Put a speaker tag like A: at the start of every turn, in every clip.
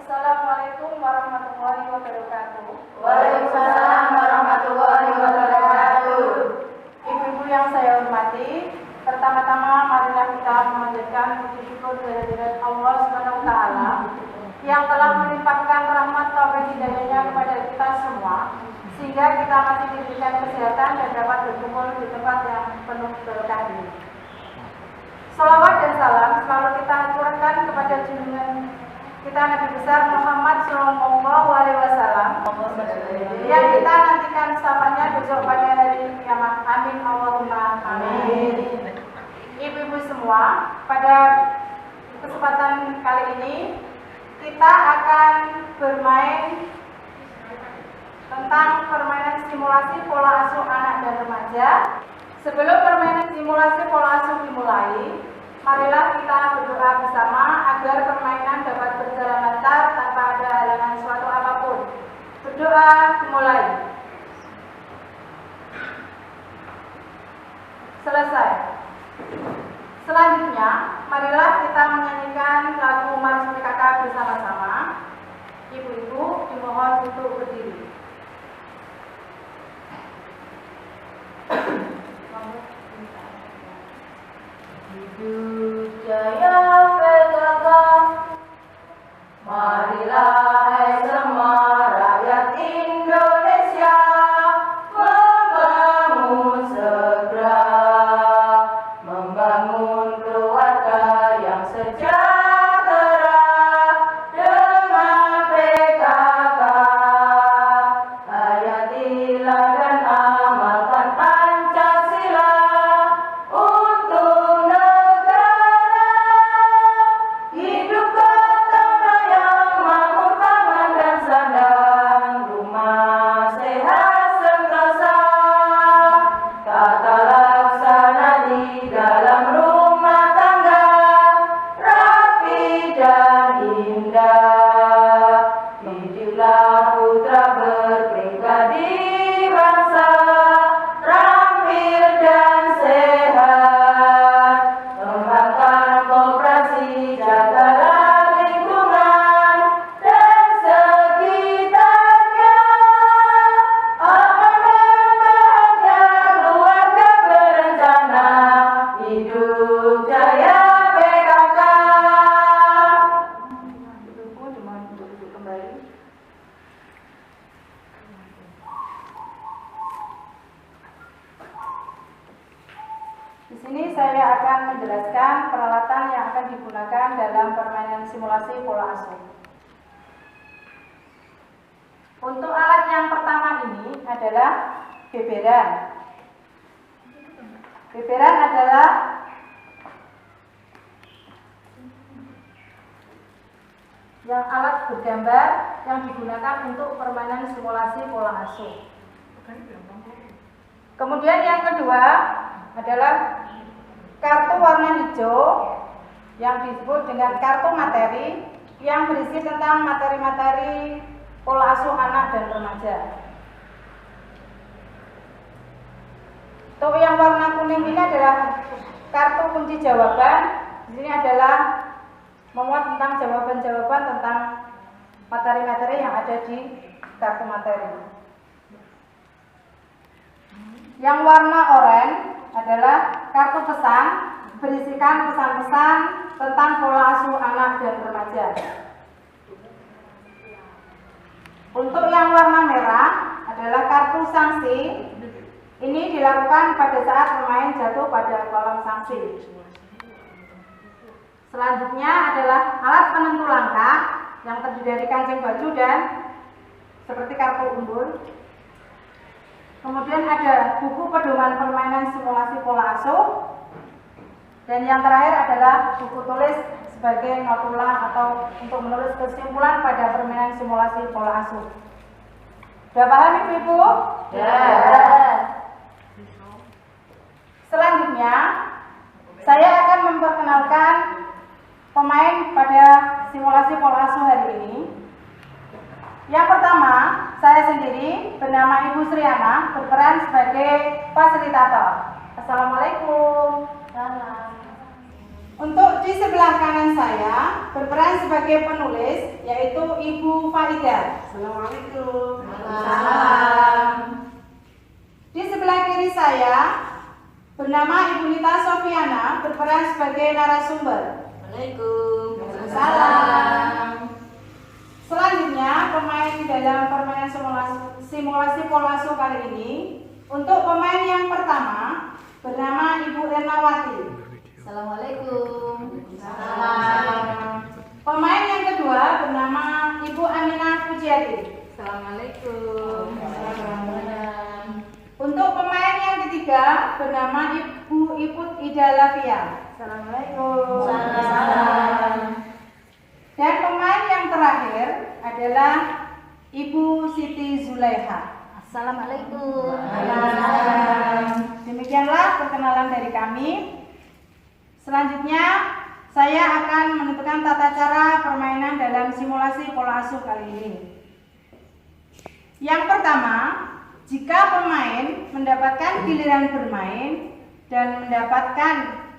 A: Assalamualaikum warahmatullahi wabarakatuh.
B: Waalaikumsalam warahmatullahi wabarakatuh.
A: Ibu-ibu yang saya hormati, pertama-tama marilah kita memanjatkan puji syukur kehadirat Allah Subhanahu wa taala yang telah melimpahkan rahmat taufik hidayahnya kepada kita semua sehingga kita masih diberikan kesehatan dan dapat berkumpul di tempat yang penuh berkah ini. Salawat dan salam selalu kita aturkan kepada junjungan kita Nabi besar Muhammad Sallallahu Alaihi Wasallam yang kita nantikan sapanya besok pada hari kiamat. Amin Allahumma amin. Ibu-ibu semua, pada kesempatan kali ini kita akan bermain tentang permainan simulasi pola asuh anak dan remaja. Sebelum permainan simulasi pola asuh dimulai, marilah kita berdoa bersama agar permainan dapat berjalan lancar tanpa ada halangan suatu apapun. Berdoa dimulai. Selesai. Selanjutnya, marilah kita menyanyikan lagu Mars PKK bersama-sama. Ibu-ibu dimohon untuk berdiri.
B: Hidup jaya PKK, marilah hai semua rakyat Indonesia membangun segera, membangun keluarga yang sejahtera dengan PKK. Hayatilah dan amalkan Pancasila untuk negara. Hidup gotong royong, makmur pangan dan sandang, rumah sehat sentosa. Tata laksana di dalam rumah tangga rapi dan indah. Hiduplah putra berpribadi bangsa, rampir dan sehat. Kembangkan koperasi, jagalah lingkungan dan sekitarnya. Aman dan bahagia keluarga berencana. Hidup jaya PKK.
A: Ibu-ibu dimohon untuk duduk kembali. Di sini saya akan menjelaskan peralatan yang akan digunakan dalam permainan simulasi pola asuh. Untuk alat yang pertama ini adalah beberan. Beberan adalah yang alat bergambar yang digunakan untuk permainan simulasi pola asuh. Kemudian yang kedua adalah kartu warna hijau yang disebut dengan kartu materi yang berisi tentang materi-materi pola asuh anak dan remaja. Untuk yang warna kuning ini adalah kartu kunci jawaban. Di sini adalah memuat tentang jawaban-jawaban tentang materi-materi yang ada di kartu materi. Yang warna oranye adalah kartu pesan berisikan pesan-pesan tentang pola asuh anak dan remaja. Untuk yang warna merah adalah kartu sanksi. Ini dilakukan pada saat pemain jatuh pada kolam sanksi. Selanjutnya adalah alat penentu langkah yang terdiri dari kancing baju dan seperti kartu undur. Kemudian ada buku pedoman permainan simulasi pola asuh. Dan yang terakhir adalah buku tulis sebagai notula atau untuk menulis kesimpulan pada permainan simulasi pola asuh. Sudah paham Ibu-ibu?
B: Ya.
A: Selanjutnya, saya akan memperkenalkan pemain pada simulasi pola asuh hari ini. Yang pertama, saya sendiri bernama Ibu Sriana berperan sebagai fasilitator. Assalamualaikum.
B: Salam.
A: Untuk di sebelah kanan saya berperan sebagai penulis yaitu Ibu Farida. Assalamualaikum.
B: Salam.
A: Di sebelah kiri saya bernama Ibu Nita Sofiana berperan sebagai narasumber.
B: Waalaikumsalam.
A: Selanjutnya pemain dalam permainan simulasi pola asuh kali ini. Untuk pemain yang pertama bernama Ibu Ernawati.
B: Assalamualaikum.
A: Salam. Pemain yang kedua bernama Ibu Aminah Pujiati.
B: Assalamualaikum.
A: Untuk pemain yang ketiga bernama Ibu Iput Ida Lafia. Assalamualaikum.
B: Salam.
A: Dan pemain yang terakhir adalah Ibu Siti Zulaiha.
B: Assalamualaikum.
A: Demikianlah perkenalan dari kami. Selanjutnya saya akan menentukan tata cara permainan dalam simulasi pola asuh kali ini. Yang pertama, jika pemain mendapatkan giliran bermain dan mendapatkan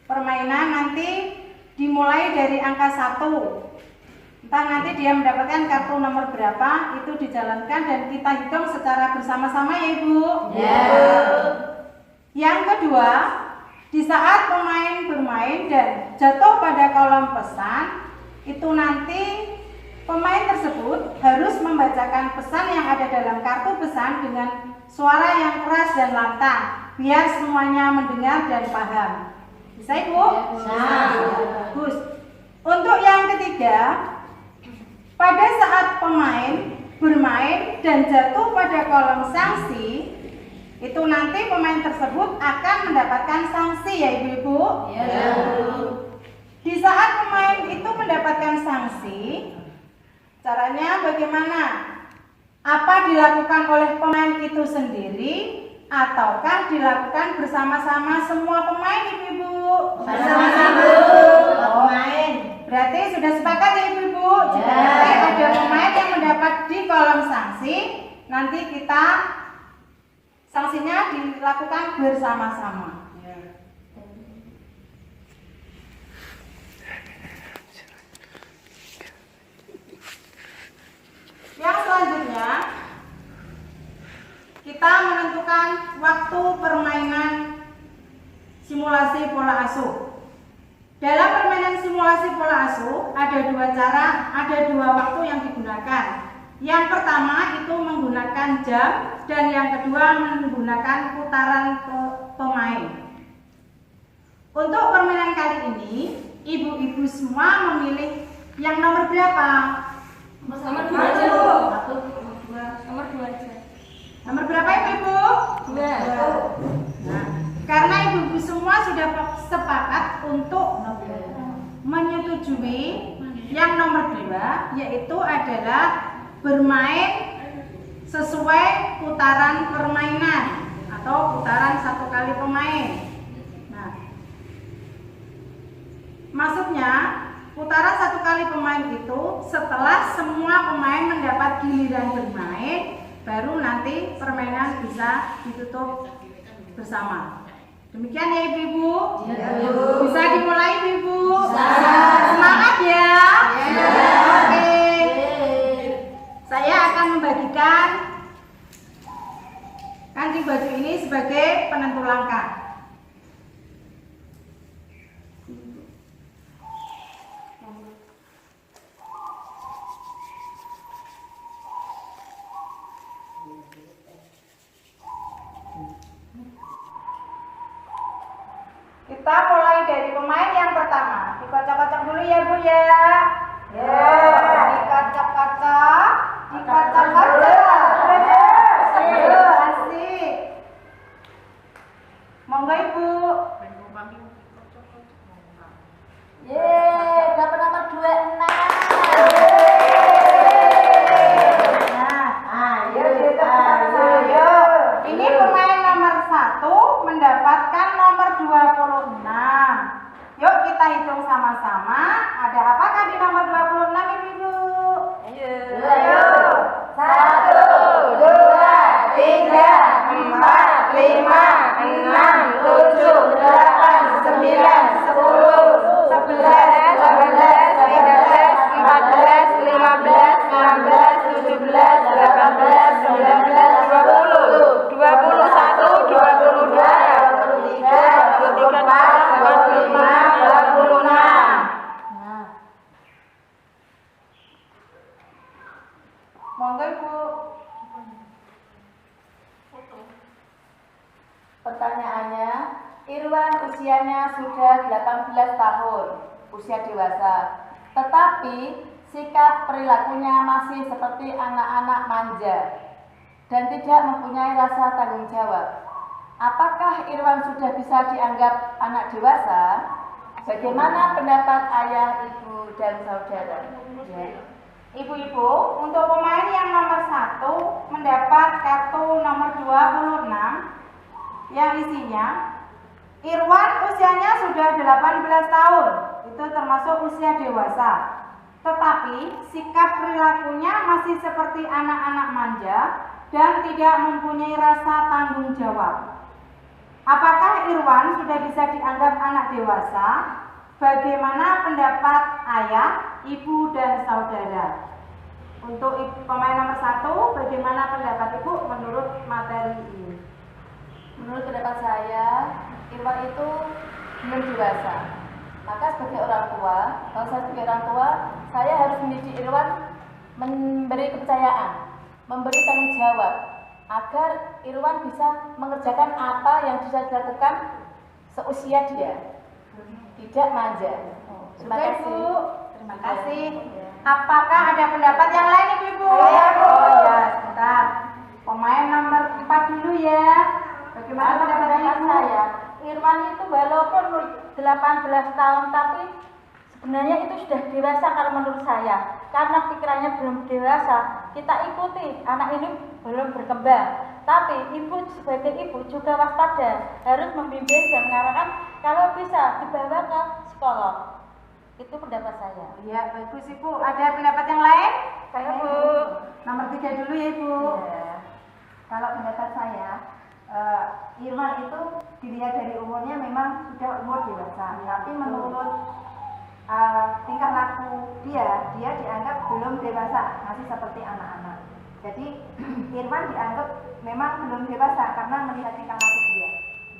A: permainan nanti dimulai dari angka 1. Entah nanti dia mendapatkan kartu nomor berapa, itu dijalankan dan kita hitung secara bersama-sama ya Ibu. Yang kedua, di saat pemain bermain dan jatuh pada kolom pesan, itu nanti pemain tersebut harus membacakan pesan yang ada dalam kartu pesan dengan suara yang keras dan lantang, biar semuanya mendengar dan paham. Bisa Ibu? Bagus. Untuk yang ketiga, pada saat pemain bermain dan jatuh pada kolom sanksi, itu nanti pemain tersebut akan mendapatkan sanksi ya Ibu-Ibu. Di saat pemain itu mendapatkan sanksi, caranya bagaimana? Apa dilakukan oleh pemain itu sendiri ataukah dilakukan bersama-sama semua pemain Ibu-Ibu?
B: Bersama-sama pemain.
A: Berarti sudah sepakat ya Ibu-Ibu? Jika nanti ada pemain yang mendapat di kolom sanksi, nanti kita sanksinya dilakukan bersama-sama. Yang selanjutnya kita menentukan waktu permainan simulasi pola asuh. Dalam permainan simulasi pola asuh ada dua waktu yang digunakan. Yang pertama itu menggunakan jam dan yang kedua menggunakan putaran pemain. Untuk permainan kali ini, ibu-ibu semua memilih yang nomor berapa?
B: Nomor 2 aja. Nomor 2 aja.
A: Nomor berapa Ibu?
B: 2.
A: Nah, karena ibu-ibu semua sudah sepakat untuk menyetujui yang nomor 2, yaitu adalah bermain sesuai putaran permainan atau putaran 1 kali pemain. Nah, maksudnya putaran 1 kali pemain itu setelah semua pemain mendapat giliran bermain, baru nanti permainan bisa ditutup bersama. Demikian ya Ibu-Ibu. Bisa dimulai Ibu-Ibu. Semangat ya. Oke. Saya akan membagikan kancing baju ini sebagai penentu langkah. Kita mulai dari pemain yang pertama. Dikocok-kocok dulu ya Bu ya. Dikocok-kocok, dikocok-kocok. Asik. Monggo Ibu.
B: Dapat nomor 26.
A: Ini pemain nomor 1 mendapatkan nomor 26. Yuk kita hitung sama-sama. Ada apakah di nomor 26 Ibu? Monggo Ibu.
C: Pertanyaannya, Irwan usianya sudah 18 tahun, usia dewasa. Tetapi sikap perilakunya masih seperti anak-anak manja dan tidak mempunyai rasa tanggung jawab. Apakah Irwan sudah bisa dianggap anak dewasa? Bagaimana pendapat ayah, ibu, dan saudara? Ya.
A: Ibu-ibu, untuk pemain yang nomor 1 mendapat kartu nomor 26 yang isinya Irwan usianya sudah 18 tahun, itu termasuk usia dewasa. Tetapi sikap perilakunya masih seperti anak-anak manja dan tidak mempunyai rasa tanggung jawab. Apakah Irwan sudah bisa dianggap anak dewasa? Bagaimana pendapat ayah, ibu, dan saudara? Untuk pemain nomor 1, bagaimana pendapat ibu menurut materi ini?
C: Menurut pendapat saya, Irwan itu belum dewasa. Maka sebagai orang tua, kalau saya sebagai orang tua, saya harus mendidik Irwan memberi kepercayaan, memberi tanggung jawab, agar Irwan bisa mengerjakan apa yang bisa dilakukan seusia dia, tidak manja. Terima
A: Sudah,
C: kasih.
A: Ibu. Terima kasih. Apakah ada pendapat yang lain Ibu?
C: Saya, Bu.
A: Oh ya, sebentar. Pemain nomor 4 dulu ya. Bagaimana pendapatnya Ibu?
B: saya? Irwan itu walaupun 18 tahun tapi sebenarnya itu sudah dewasa kalau menurut saya. Karena pikirannya belum dewasa, kita ikuti, anak ini belum berkembang. Tapi ibu sebagai ibu juga waspada, harus membimbing dan mengarahkan kalau bisa dibawa ke psikolog. Itu pendapat saya.
A: Ya, bagus Ibu. Ada pendapat yang lain?
C: Saya, Bu.
A: Nomor 3 dulu ya Ibu.
D: Ya. Kalau pendapat saya, Irwan itu dilihat dari umurnya memang sudah umur dewasa, tapi menurut tingkah laku dia dianggap belum dewasa, masih seperti anak-anak. Jadi Irwan dianggap memang belum dewasa karena melihat tingkah laku dia.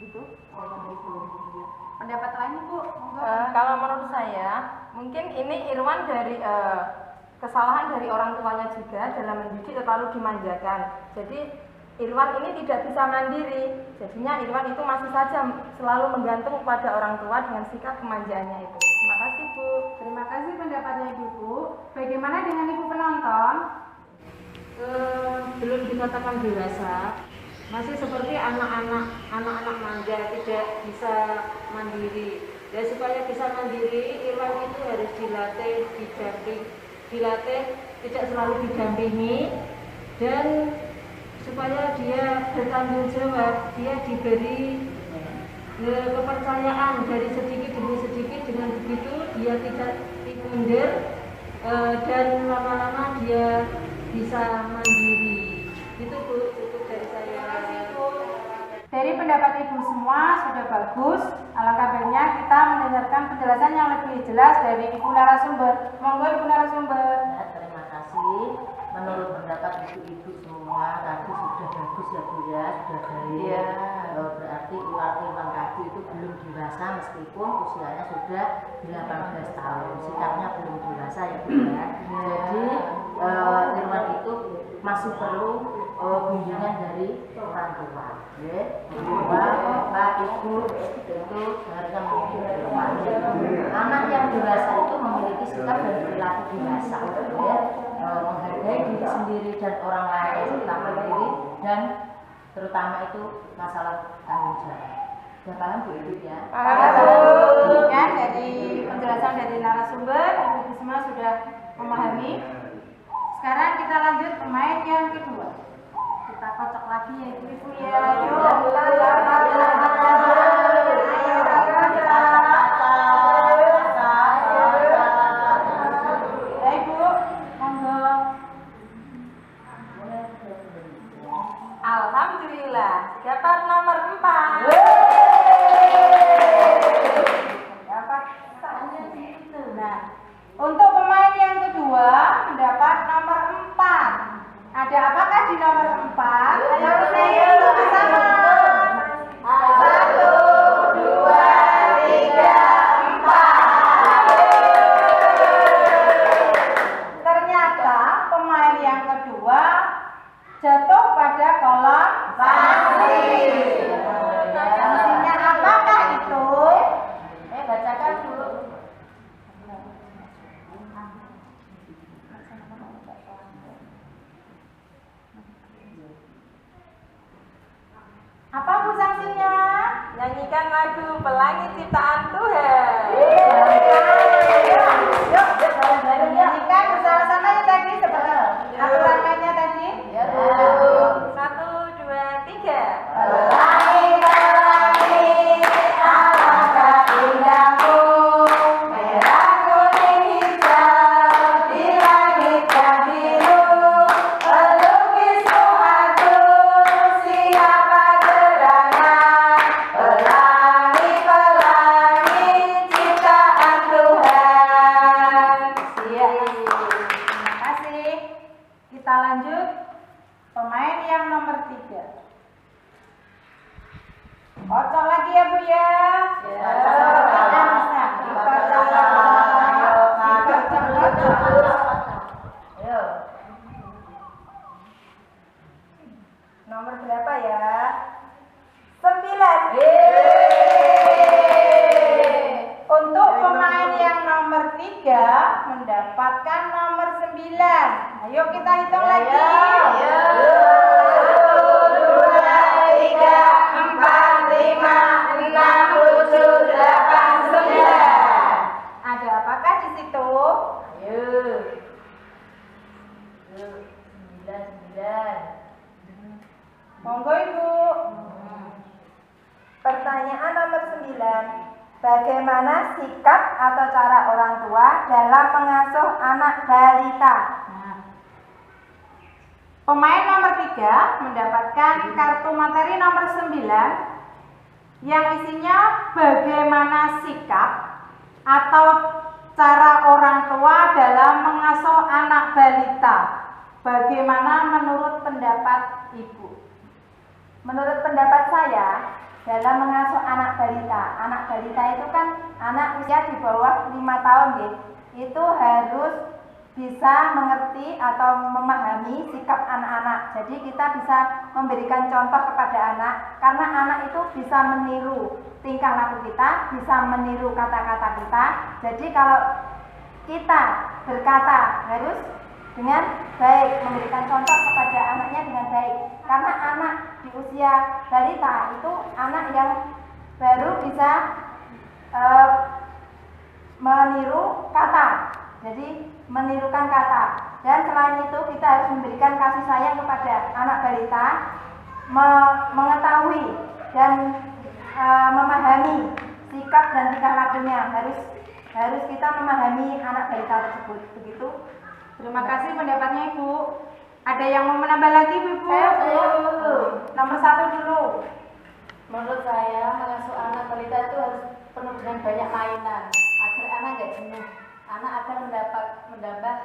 D: Begitu?
A: Pendapat lain Ibu? Monggo.
B: Kalau menurut saya, mungkin ini Irwan dari kesalahan dari orang tuanya juga dalam mendidik terlalu dimanjakan. Jadi Irwan ini tidak bisa mandiri. Jadinya Irwan itu masih saja selalu menggantung pada orang tua dengan sikap kemanjaannya itu. Terima kasih Bu.
A: Terima kasih pendapatnya Ibu. Bagaimana dengan Ibu penonton?
E: Belum dikatakan dewasa, masih seperti anak-anak manja, tidak bisa mandiri. Dan supaya bisa mandiri, Irwan itu harus dilatih, tidak selalu didampingi, dan supaya dia bertanggung jawab, dia diberi kepercayaan dari sedikit demi sedikit. Dengan begitu dia tidak minder, dan lama-lama dia bisa mandiri. Itu Bu, cukup dari saya.
A: Dari pendapat Ibu semua sudah bagus. Alangkah baiknya kita mendengarkan penjelasan yang lebih jelas dari Ibu narasumber. Monggo Ibu narasumber.
F: Ya, terima kasih. Menurut pendapat ibu-ibu semua tadi sudah bagus ya Bu ya, sudah baik.
C: Iya.
F: Berarti Irwan tadi itu belum dewasa meskipun usianya sudah 18 tahun. Sikapnya belum dewasa ya Bu ya. Jadi Irwan itu masih perlu bimbingan dari orang tua. Ya, bapak, ibu itu harusnya membimbing Irwan. Anak yang dewasa itu memiliki sikap dan perilaku dewasa. Ya. Menghargai diri sendiri dan orang lain, terutama diri dan terutama itu masalah tanggung jawab. Sudah paham Bu Ibu ya?
A: Paham kan dari penjelasan dari narasumber, Ibu semua sudah memahami. Sekarang kita lanjut pemain yang kedua. Kita kocok lagi ya Ibu ya.
B: Alhamdulillah, dapat nomor 4.
A: Nah, untuk pemain yang kedua mendapat nomor 4. Ada apakah di nomor 4? Ayo saya bersama. 1, 2, 3, 4. Ternyata pemain yang yang kedua jatuh pada kolom sanksi. Sanksinya apakah itu?
C: Bacakan dulu.
A: Apa Bu sanksinya?
B: Nyanyikan lagu Pelangi Ciptaan Tuhan.
A: Yuk, nyanyikan bersama-sama ya tadi seperti aturan mainnya tadi.
C: Ya, Bu.
B: 1, 2, 3.
A: Pelangi, pelangi, alangkah indahmu, merah, kuning, hijau, di langit yang biru, pelukismu aku, siapa gerangan, pelangi, pelangi, ciptaan Tuhan. Terima kasih. Kita lanjut. Pemain yang nomor 3. Kocok lagi ya Bu ya.
C: Ayo.
D: Nomor berapa ya? 9.
A: Untuk pemain yang nomor 3 mendapatkan nomor 9. Ayo kita hitung lagi. 9. Ada apakah di situ?
C: Ayo. 9.
A: Monggo Ibu.
D: Pertanyaan nomor 9. Bagaimana sikap atau cara orang tua dalam mengasuh anak balita?
A: Pemain nomor 3 mendapatkan kartu materi nomor 9 yang isinya bagaimana sikap atau cara orang tua dalam mengasuh anak balita. Bagaimana menurut pendapat Ibu?
D: Menurut pendapat saya, dalam mengasuh anak balita itu kan anak usia di bawah 5 tahun ya, itu harus bisa mengerti atau memahami sikap anak-anak. Jadi kita bisa memberikan contoh kepada anak, karena anak itu bisa meniru tingkah laku kita, bisa meniru kata-kata kita. Jadi kalau kita berkata harus dengan baik, memberikan contoh kepada anaknya dengan baik. Karena anak di usia balita itu anak yang baru bisa meniru kata. Jadi menirukan kata. Dan selain itu kita harus memberikan kasih sayang kepada anak balita, mengetahui dan memahami sikap dan tingkah lakunya. Harus kita memahami anak balita tersebut. Begitu.
A: Terima kasih pendapatnya Ibu. Ada yang mau menambah lagi Ibu? Nomor 1 dulu.
C: Menurut saya mengasuh anak balita itu harus penuh dengan banyak mainan agar anak nggak jenuh. Anak akan mendapat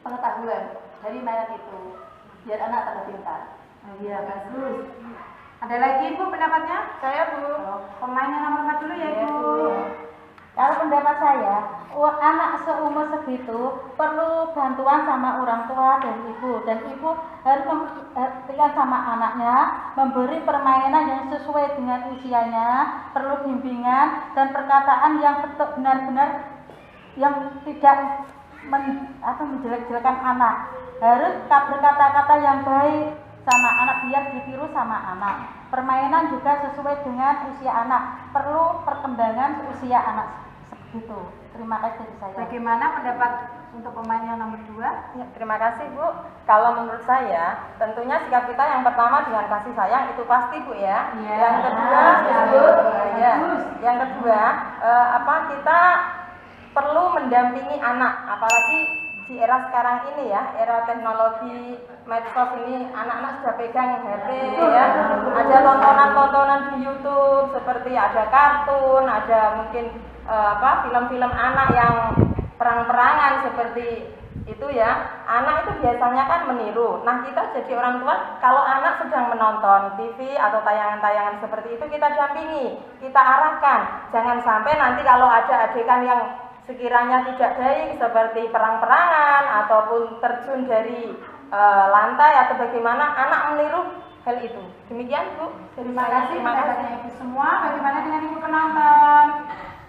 C: pengetahuan dari mainan itu biar anak tambah pintar.
A: Iya, bagus. Ada lagi Ibu pendapatnya?
B: Saya Bu.
A: Pemainnya nomor 4 dulu ya Ibu.
B: Kalau pendapat saya, anak seumur segitu perlu bantuan sama orang tua dan ibu. Dan ibu harus memperhatikan sama anaknya, memberi permainan yang sesuai dengan usianya, perlu bimbingan dan perkataan yang benar-benar yang tidak menjelek-jelekan anak. Harus berkata-kata yang baik sama anak biar ditiru sama anak. Permainan juga sesuai dengan usia anak, perlu perkembangan usia anak segitu. Terima kasih dari saya.
A: Bagaimana pendapat untuk pemain yang nomor 2?
B: Ya, terima kasih Bu. Kalau menurut saya, tentunya sikap kita yang pertama dengan kasih sayang itu pasti Bu ya.
A: Iya.
B: Yang kedua, ya. Yang kedua, kita perlu mendampingi anak, apalagi di era sekarang ini ya, era teknologi medsos ini, anak-anak sudah pegang HP ya. Ada tontonan-tontonan di YouTube seperti ada kartun, ada mungkin film-film anak yang perang-perangan seperti itu ya. Anak itu biasanya kan meniru. Nah, kita jadi orang tua kalau anak sedang menonton TV atau tayangan-tayangan seperti itu, kita dampingi, kita arahkan. Jangan sampai nanti kalau ada adegan yang sekiranya tidak baik seperti perang-perangan ataupun terjun dari lantai atau bagaimana, anak meniru hal itu. Demikian Bu.
A: Terima kasih pendapatnya Ibu semua. Bagaimana dengan Ibu penonton?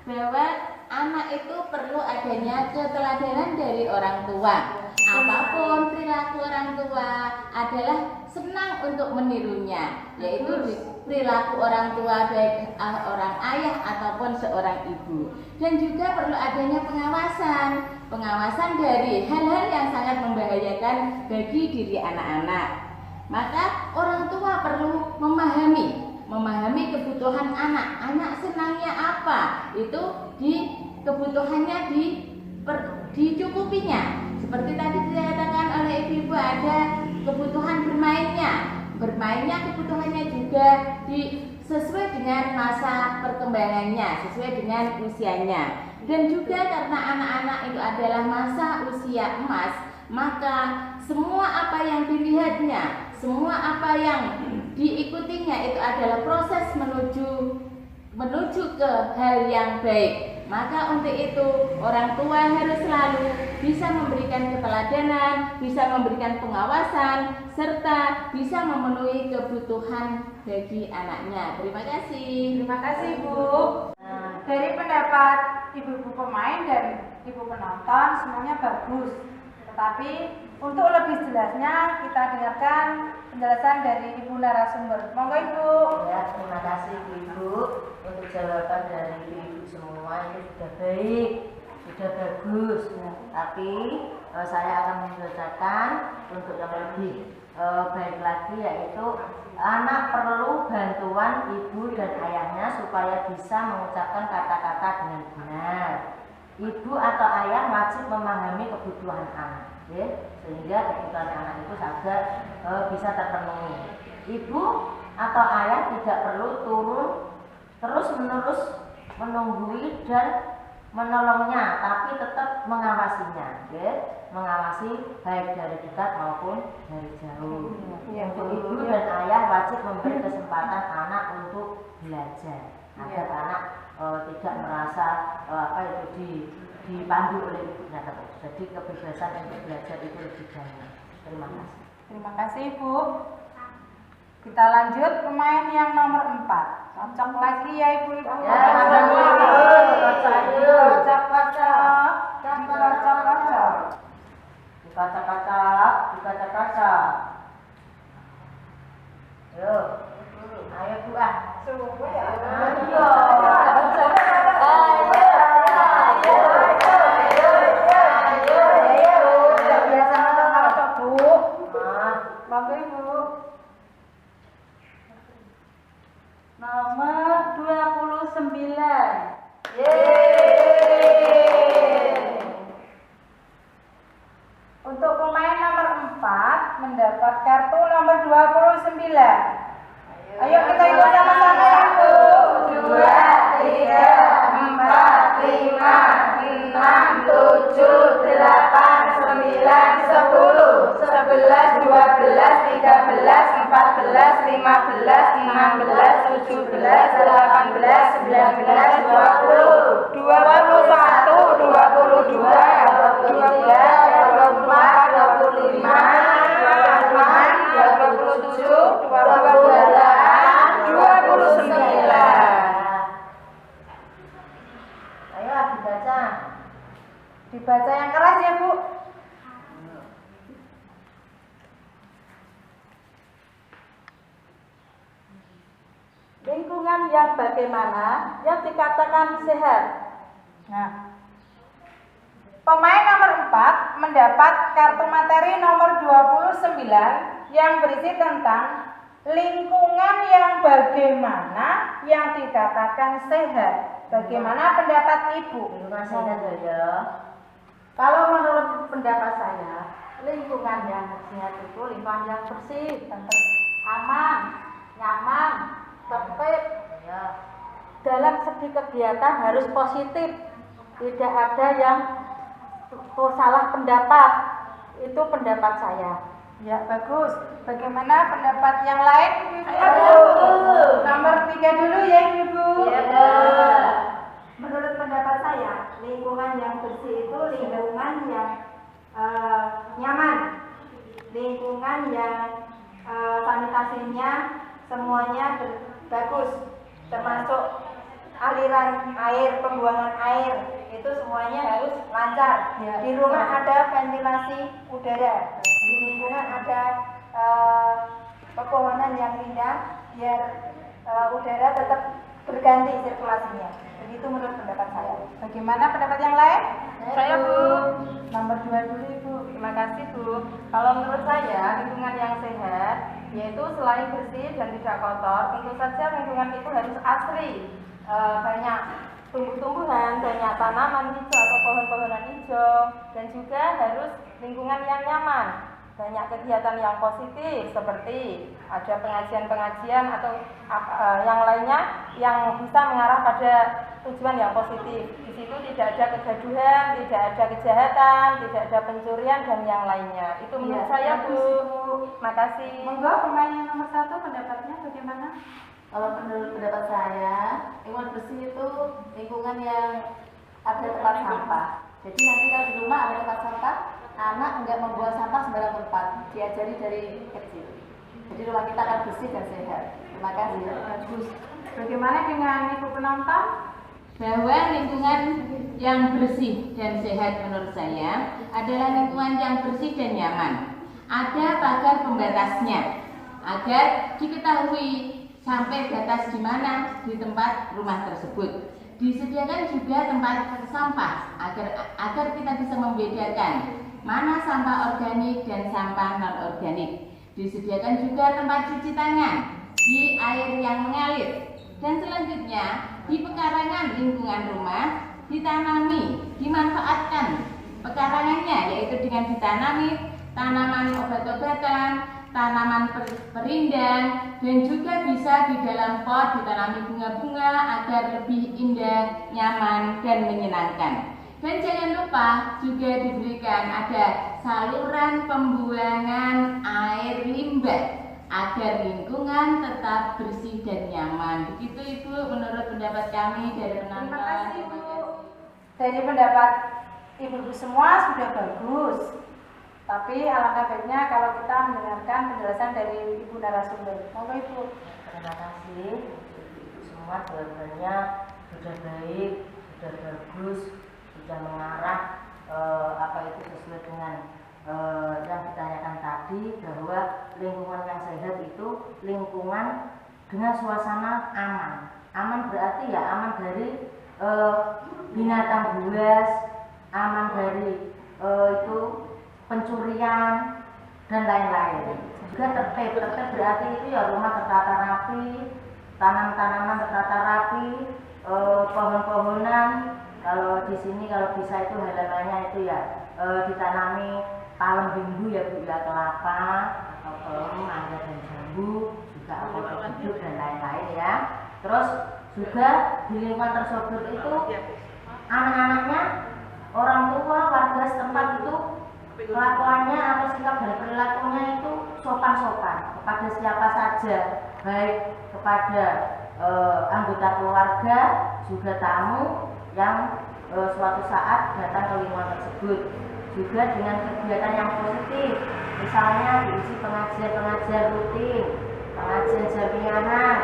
C: Bahwa anak itu perlu adanya keteladanan dari orang tua. Apapun perilaku orang tua adalah senang untuk menirunya, yaitu perilaku orang tua baik orang ayah ataupun seorang ibu. Dan juga perlu adanya pengawasan dari hal-hal yang sangat membahayakan bagi diri anak-anak. Maka orang tua perlu memahami kebutuhan anak senangnya apa, itu kebutuhannya dicukupinya. Seperti tadi dikatakan oleh ibu-ibu, ada kebutuhan bermainnya kebutuhannya juga sesuai dengan masa perkembangannya, sesuai dengan usianya. Dan juga karena anak-anak itu adalah masa usia emas, maka semua apa yang dilihatnya, semua apa yang diikutinya itu adalah proses menuju ke hal yang baik. Maka untuk itu orang tua harus selalu bisa memberikan keteladanan, bisa memberikan pengawasan, serta bisa memenuhi kebutuhan bagi anaknya. Terima kasih.
A: Terima kasih Bu. Dari pendapat ibu-ibu pemain dan ibu penonton semuanya bagus. Tetapi untuk lebih jelasnya kita dengarkan penjelasan dari Ibu narasumber. Monggo Ibu.
F: Ya, terima kasih Ibu untuk jawaban dari Ibu semua. Itu sudah baik, sudah bagus. Tapi saya akan membacakan untuk yang lebih baik lagi, yaitu anak perlu bantuan ibu dan ayahnya supaya bisa mengucapkan kata-kata dengan benar. Ibu atau ayah wajib memahami kebutuhan anak, ya, sehingga kebutuhan anak itu agar bisa terpenuhi. Ibu atau ayah tidak perlu terus-menerus menunggui dan menolongnya, tapi tetap mengawasinya, ya, mengawasi baik dari dekat maupun dari jauh. Untuk ibu dan ayah wajib memberi kesempatan anak untuk belajar, agar anak tidak merasa dipandu oleh ibunya terus. Jadi kebebasan untuk belajar itu lebih banyak. Terima kasih.
A: Terima kasih Bu. Kita lanjut pemain yang nomor 4. Cocok lagi ya Ibu-ibu.
F: Ya, kocok. Dikocok. Yuk, ayo Bu ah.
A: Biasa ngocok Bu. Monggo Ibu.
B: Nomor 29.
A: Untuk pemain nomor 4 mendapat kartu nomor 29. Ayo kita ikut sama-sama ya Bu. 2, 3, 4, 5, 6, 7, 8, 9, 10, 11, 12, 13, 14, 15, 16, 17, 18, 19, 20, 21, 22, 23, 24, 25, 26, 27, 28, 29.
F: Ayo dibaca.
A: Dibaca yang keras ya Bu.
B: Lingkungan yang bagaimana yang dikatakan sehat?
A: Nah, pemain nomor 4 mendapat kartu materi nomor 29 yang berisi tentang lingkungan yang bagaimana yang dikatakan sehat. Bagaimana pendapat Ibu?
F: Lingkungan sehat ya.
B: Kalau menurut pendapat saya, lingkungan yang sehat itu lingkungan yang bersih, aman, nyaman, tertib.
F: Ya.
B: Dalam segi kegiatan harus positif, tidak ada yang salah pendapat. Itu pendapat saya.
A: Ya, bagus. Bagaimana pendapat yang lain? Nomor 3 dulu ya Ibu.
D: Menurut pendapat saya saya, lingkungan yang bersih itu lingkungan yang nyaman, lingkungan yang sanitasinya semuanya bagus, termasuk aliran air, pembuangan air itu semuanya harus lancar. Di rumah ada ventilasi udara, di lingkungan ada pepohonan yang indah biar udara tetap berganti sirkulasinya. Begitu menurut pendapat saya.
A: Bagaimana pendapat yang lain?
C: Saya, Bu.
A: Nomor 2 dulu Ibu.
C: Terima kasih, Bu. Kalau menurut saya, lingkungan yang sehat yaitu selain bersih dan tidak kotor, tentu saja lingkungan itu harus asri. Banyak tumbuh-tumbuhan, banyak tanaman hijau atau pohon-pohonan hijau, dan juga harus lingkungan yang nyaman. Banyak kegiatan yang positif seperti ada pengajian-pengajian atau yang lainnya yang bisa mengarah pada tujuan yang positif. Di situ tidak ada kegaduhan, tidak ada kejahatan, tidak ada pencurian dan yang lainnya. Itu menurut saya, Bu. Terima kasih.
A: Monggo pemain yang nomor 1 pendapatnya bagaimana?
C: Kalau menurut pendapat saya, lingkungan bersih itu lingkungan yang ada tempat sampah. Jadi nanti kalau di rumah ada tempat sampah, anak enggak membuang sampah sembarang tempat. Diajari dari kecil. Jadi rumah kita akan bersih dan sehat. Terima kasih.
A: Bagus. Bagaimana dengan Ibu penonton?
F: Bahwa lingkungan yang bersih dan sehat menurut saya adalah lingkungan yang bersih dan nyaman. Ada pagar pembatasnya agar diketahui sampai batas di mana di tempat rumah tersebut. Disediakan juga tempat sampah agar kita bisa membedakan mana sampah organik dan sampah non organik. Disediakan juga tempat cuci tangan di air yang mengalir. Dan selanjutnya di pekarangan lingkungan rumah ditanami, dimanfaatkan pekarangannya yaitu dengan ditanami tanaman obat-obatan, tanaman perindang, dan juga bisa di dalam pot ditanami bunga-bunga agar lebih indah, nyaman, dan menyenangkan. Dan jangan lupa juga diberikan ada saluran pembuangan air limbah agar lingkungan tetap bersih dan nyaman. Begitu Ibu menurut pendapat kami dari penonton.
A: Terima kasih Bu. Dari pendapat Ibu semua sudah bagus. Tapi alangkah baiknya kalau kita mendengarkan penjelasan dari Ibu narasumber. Monggo Ibu.
F: Terima kasih. Semua jawabannya sudah baik, sudah bagus, sudah mengarah sesuai dengan yang ditanyakan tadi, bahwa lingkungan yang sehat itu lingkungan dengan suasana aman. Aman berarti ya aman dari binatang buas, aman dari itu pencurian dan lain-lain. Juga tertib berarti itu ya rumah tertata rapi, tanam-tanaman tertata rapi, pohon-pohonan. Kalau di sini kalau bisa itu halamannya itu ya ditanami palem bimbu ya Bu, ya kelapa atau pelem, mangga dan jambu, juga apel hidup dan lain-lain ya. Terus juga di lingkungan tersebut itu anak-anaknya, orang tua, warga setempat itu kelakuannya atau sikap dan perilakunya itu sopan-sopan kepada siapa saja, baik kepada anggota keluarga, juga tamu yang suatu saat datang ke lingkungan tersebut. Juga dengan kegiatan yang positif, misalnya diisi pengajian-pengajian rutin, pengajian jamiahan,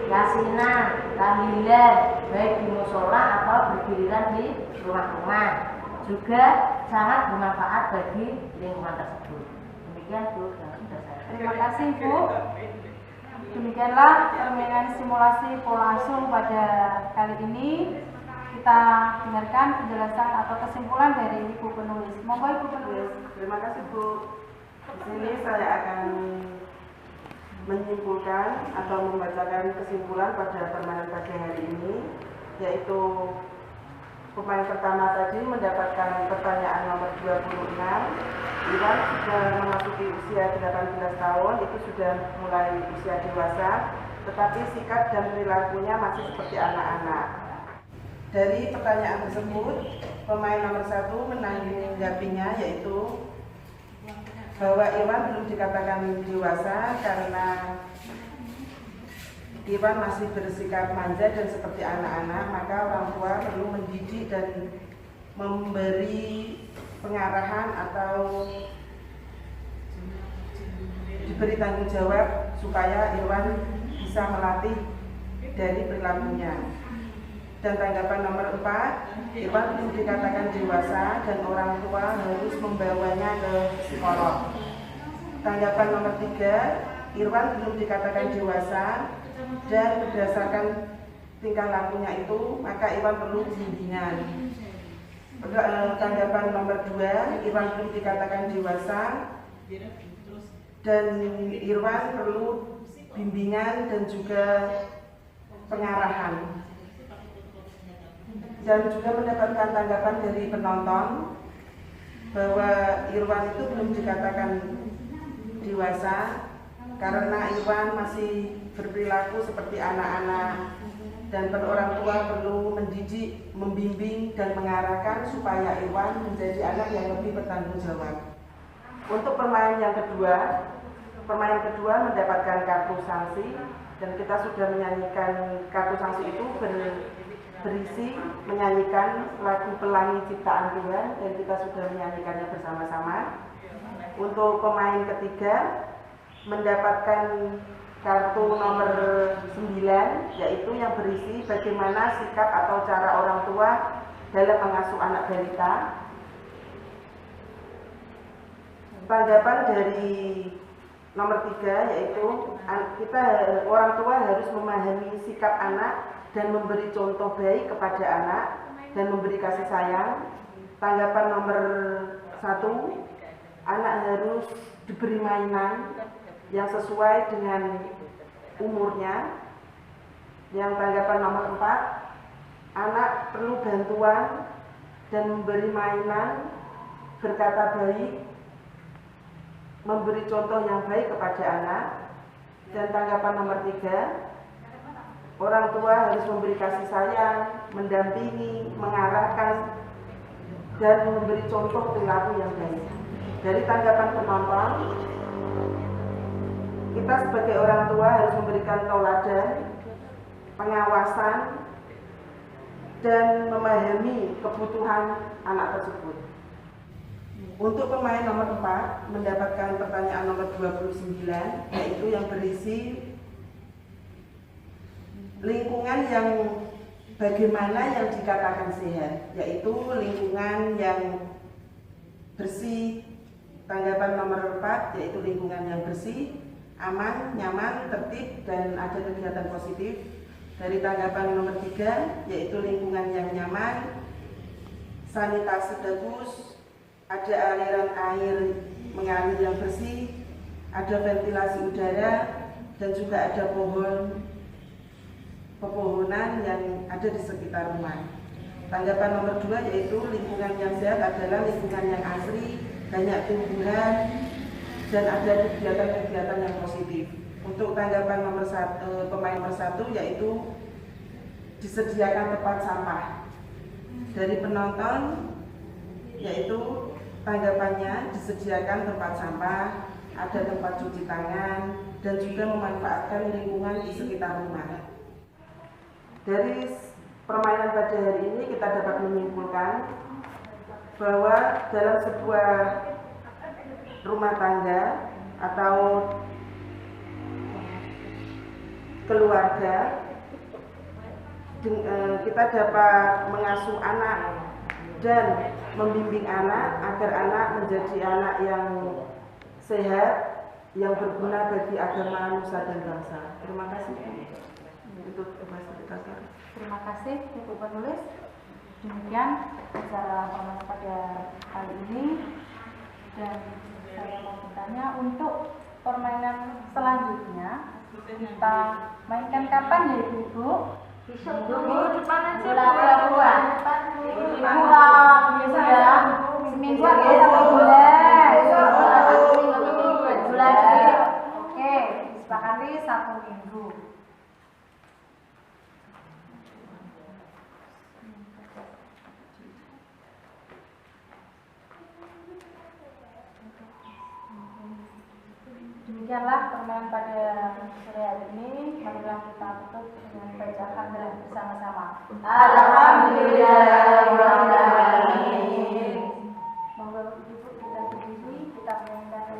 F: yasinan, tahlilan, baik di musola atau bergiliran di rumah-rumah, juga sangat bermanfaat bagi lingkungan tersebut. Demikian Bu yang sudah saya.
A: Terima kasih Bu. Demikianlah permainan simulasi pola asuh pada kali ini. Kita dengarkan penjelasan atau kesimpulan dari Ibu penulis. Monggo Ibu penulis.
G: Terima kasih Bu. Di sini saya akan menyimpulkan atau membacakan kesimpulan pada permainan pagi hari ini, yaitu pemain pertama tadi mendapatkan pertanyaan nomor 26. Iwan sudah memasuki usia 18 tahun, itu sudah mulai usia dewasa, tetapi sikap dan perilakunya masih seperti anak-anak. Dari pertanyaan tersebut, pemain nomor 1 menanggapinya yaitu bahwa Iwan belum dikatakan dewasa karena Irwan masih bersikap manja dan seperti anak-anak, maka orang tua perlu mendidik dan memberi pengarahan atau diberi tanggung jawab supaya Irwan bisa melatih dari perilakunya. Dan tanggapan nomor 4, Irwan belum dikatakan dewasa dan orang tua harus membawanya ke psikolog. Tanggapan nomor 3, Irwan belum dikatakan dewasa dan berdasarkan tingkah lakunya itu maka Irwan perlu bimbingan. Tanggapan nomor 2, Irwan belum dikatakan dewasa dan Irwan perlu bimbingan dan juga pengarahan. Dan juga mendapatkan tanggapan dari penonton bahwa Irwan itu belum dikatakan dewasa karena Irwan masih berperilaku seperti anak-anak dan orang tua perlu mendidik, membimbing dan mengarahkan supaya Irwan menjadi anak yang lebih bertanggung jawab. Untuk permainan kedua mendapatkan kartu sanksi dan kita sudah menyanyikan kartu sanksi itu berisi menyanyikan lagu Pelangi Ciptaan Tuhan dan kita sudah menyanyikannya bersama-sama. Untuk pemain ketiga mendapatkan kartu nomor 9 yaitu yang berisi bagaimana sikap atau cara orang tua dalam mengasuh anak balita. Tanggapan dari nomor 3 yaitu orang tua harus memahami sikap anak dan memberi contoh baik kepada anak dan memberi kasih sayang. Tanggapan nomor 1, anak harus diberi mainan yang sesuai dengan umurnya. Yang tanggapan nomor 4, anak perlu bantuan dan memberi mainan, berkata baik, memberi contoh yang baik kepada anak. Dan tanggapan nomor 3, orang tua harus memberi kasih sayang, mendampingi, mengarahkan, dan memberi contoh perilaku yang baik. Dari tanggapan penonton, kita sebagai orang tua harus memberikan tauladan, pengawasan, dan memahami kebutuhan anak tersebut. Untuk pemain nomor 4 mendapatkan pertanyaan nomor 29 yaitu yang berisi lingkungan yang bagaimana yang dikatakan sehat, yaitu lingkungan yang bersih. Tanggapan nomor 4 yaitu lingkungan yang bersih, aman, nyaman, tertib, dan ada kegiatan positif. Dari tanggapan nomor 3 yaitu lingkungan yang nyaman, sanitasi bagus, ada aliran air mengalir yang bersih, ada ventilasi udara, dan juga ada pepohonan yang ada di sekitar rumah. Tanggapan nomor 2 yaitu lingkungan yang sehat adalah lingkungan yang asri, banyak tumbuhan, dan ada kegiatan-kegiatan yang positif. Untuk tanggapan nomor 1, pemain nomor 1 yaitu disediakan tempat sampah. Dari penonton yaitu tanggapannya disediakan tempat sampah, ada tempat cuci tangan, dan juga memanfaatkan lingkungan di sekitar rumah. Dari permainan pada hari ini kita dapat menyimpulkan bahwa dalam sebuah rumah tangga atau keluarga kita dapat mengasuh anak dan membimbing anak agar anak menjadi anak yang sehat, yang berguna bagi agama, nusa dan bangsa. Terima kasih.
B: Terima kasih Ibu penulis. Demikian acara pameran pada kali ini, dan saya mau bertanya untuk permainan selanjutnya kita mainkan kapan ya Ibu? Minggu depan aja. Bulan ya. Seminggu atau 1 bulan. Oke, disepakati 1 minggu.
A: Demikianlah permainan pada sore hari ini. Marilah kita tutup dengan baca hamdalah bersama-sama.
C: Alhamdulillahirrahmanirrahim.
A: Monggo Ibu kita berdiri, kita menyanyikan